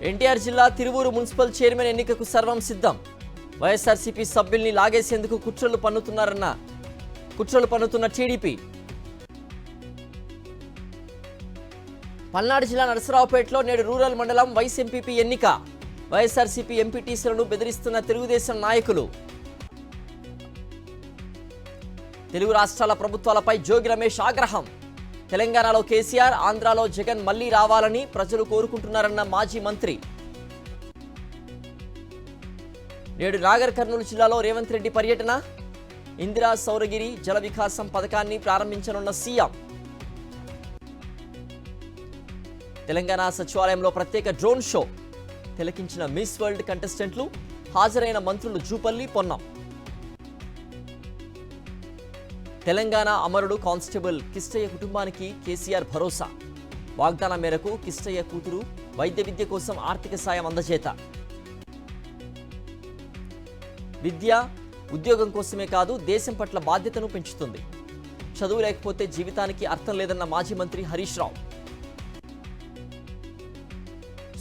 ఎన్టీఆర్ జిల్లా Tiruvuru municipal chairman ఎన్నికకు సర్వం సిద్ధం. వైఎస్ఆర్సీపీ సభ్యుల్ని లాగేసేందుకు కుట్రలు పన్నుతున్న టీడీపీ. పల్నాడు జిల్లా నరసరావుపేటలో నేడు రూరల్ మండలం వైస్ ఎంపీపీ ఎన్నిక. వైఎస్ఆర్సీపీ ఎంపీటీసీలను బెదిరిస్తున్న తెలుగుదేశం నాయకులు. తెలుగు రాష్ట్రాల ప్రభుత్వాలపై జోగి రమేష్ ఆగ్రహం. తెలంగాణలో కేసీఆర్, ఆంధ్రాలో జగన్ మళ్లీ రావాలని ప్రజలు కోరుకుంటున్నారన్న మాజీ మంత్రి. నేడు నాగర్ కర్నూలు జిల్లాలో రేవంత్ రెడ్డి పర్యటన. ఇందిరా సౌరగిరి జల వికాసం పథకాన్ని ప్రారంభించనున్న సీఎం. తెలంగాణ సచివాలయంలో ప్రత్యేక డ్రోన్ షో. తిలకించిన మిస్ వరల్డ్ కంటెస్టెంట్లు. హాజరైన మంత్రులు జూపల్లి, పొన్నం. తెలంగాణ అమరుడు కానిస్టేబుల్ కిష్టయ్య కుటుంబానికి కేసీఆర్ భరోసా. వాగ్దానం మేరకు కిష్టయ్య కూతురు వైద్య విద్య కోసం ఆర్థిక సాయం అందజేత. విద్య ఉద్యోగం కోసమే కాదు, దేశం పట్ల బాధ్యతను పెంచుతుంది. చదువు లేకపోతే జీవితానికి అర్థం లేదన్న మాజీ మంత్రి హరీష్ రావు.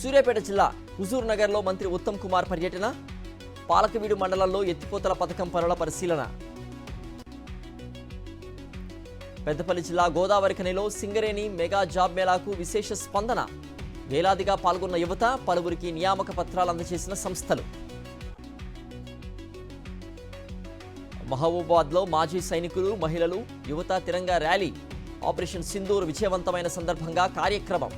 సూర్యాపేట జిల్లా హుజూర్ నగర్లో మంత్రి ఉత్తమ్ కుమార్ పర్యటన. పాలకవీడు మండలంలో ఎత్తిపోతల పథకం పనుల పరిశీలన. పెద్దపల్లి జిల్లా గోదావరి ఖనిలో సింగరేణి మెగా జాబ్ మేళాకు విశేష స్పందన. వేలాదిగా పాల్గొన్న యువత, పలువురికి నియామక పత్రాలు అందజేసిన సంస్థలు. మహబూబాబాద్లో మాజీ సైనికులు, మహిళలు, యువత తిరంగా ర్యాలీ. ఆపరేషన్ సింధూర్ విజయవంతమైన సందర్భంగా కార్యక్రమం.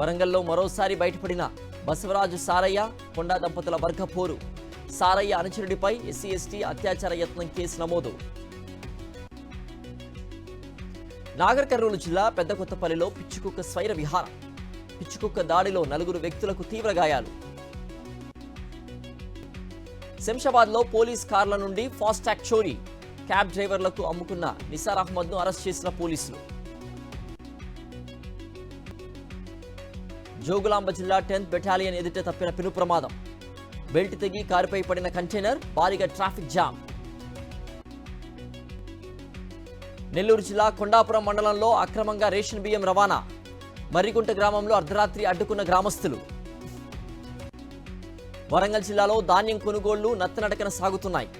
వరంగల్లో మరోసారి బయటపడిన బసవరాజు సారయ్య, కొండా దంపతుల వర్గపోరు. సారయ్య అనుచరుడిపై ఎస్సీ ఎస్టీ అత్యాచార యత్నం కేసు నమోదు. నాగర్ కర్నూలు జిల్లా పెద్దకొత్తపల్లిలో పిచ్చికుక్క స్వైర విహారం. పిచ్చికుక్క దాడిలో 4 వ్యక్తులకు తీవ్ర గాయాలు. శంషాబాద్లో పోలీస్ కార్ల నుండి ఫాస్టాగ్ చోరీ. క్యాబ్ డ్రైవర్లకు అమ్ముకున్న నిసార్ అహ్మద్ను అరెస్ట్ చేసిన పోలీసులు. జోగులాంబ జిల్లా 10th బెటాలియన్ ఎదుట తప్పిన పెను ప్రమాదం. బెల్ట్ తెగి కారుపై పడిన కంటైనర్, భారీగా ట్రాఫిక్ జామ్. నెల్లూరు జిల్లా కొండాపురం మండలంలో అక్రమంగా రేషన్ బియ్యం రవాణా. మర్రిగుంట గ్రామంలో అర్ధరాత్రి అడ్డుకున్న గ్రామస్తులు. వరంగల్ జిల్లాలో ధాన్యం కొనుగోళ్లు నత్తనడకన సాగుతున్నాయి.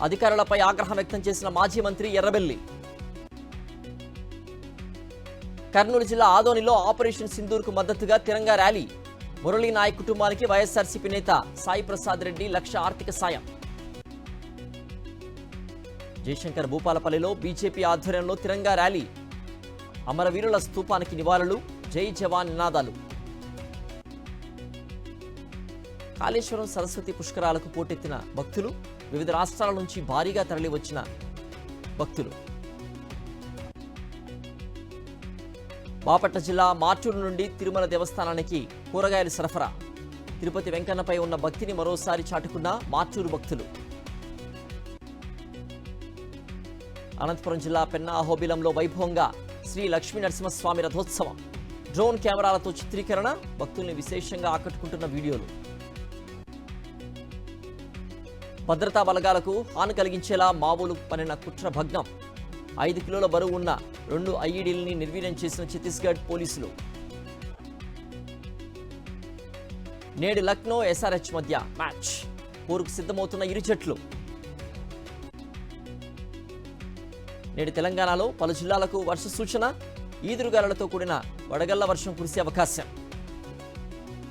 అధికారులపై ఆగ్రహం వ్యక్తం చేసిన మాజీ మంత్రి ఎర్రబెల్లి. కర్నూలు జిల్లా ఆదోనిలో ఆపరేషన్ సింధూర్కు మద్దతుగా తిరంగా ర్యాలీ. మురళీ నాయక్ కుటుంబానికి వైఎస్ఆర్సీపీ నేత సాయి ప్రసాద్ రెడ్డి 1 లక్ష ఆర్థిక సాయం. జయశంకర్ భూపాలపల్లిలో బీజేపీ ఆధ్వర్యంలో తిరంగా ర్యాలీ. అమరవీరుల స్తూపానికి నివాళులు, జై జవాన్ నినాదాలు. కాళేశ్వరం సరస్వతి పుష్కరాలకు పోటెత్తిన భక్తులు. వివిధ రాష్ట్రాల నుంచి భారీగా తరలివచ్చిన భక్తులు. బాపట్ల జిల్లా మార్టూరు నుండి తిరుమల దేవస్థానానికి కూరగాయలు సరఫరా. తిరుపతి వెంకన్నపై ఉన్న భక్తిని మరోసారి చాటుకున్న మార్టూరు భక్తులు. అనంతపురం జిల్లా పెన్నా అహోబిలంలో వైభవంగా శ్రీ లక్ష్మీ నరసింహస్వామి రథోత్సవం. డ్రోన్ కెమెరాలతో చిత్రీకరణ. భక్తుల్ని విశేషంగా ఆకట్టుకుంటున్న వీడియోలు. భద్రతా బలగాలకు హాని కలిగించేలా మావోలు పనిన కుట్ర భగ్నం. 5 కిలోల బరువు ఉన్న 2 ఐఈడీలని నిర్వీర్యం చేసిన ఛత్తీస్గఢ్ పోలీసులు. నేడు లక్నో ఎస్ఆర్హెచ్ మధ్య మ్యాచ్. పోరుకు సిద్ధమవుతున్న ఇరు జట్లు. నేడు తెలంగాణలో పలు జిల్లాలకు వర్ష సూచన. ఈదురుగాలులతో కూడిన వడగళ్ల వర్షం కురిసే అవకాశం.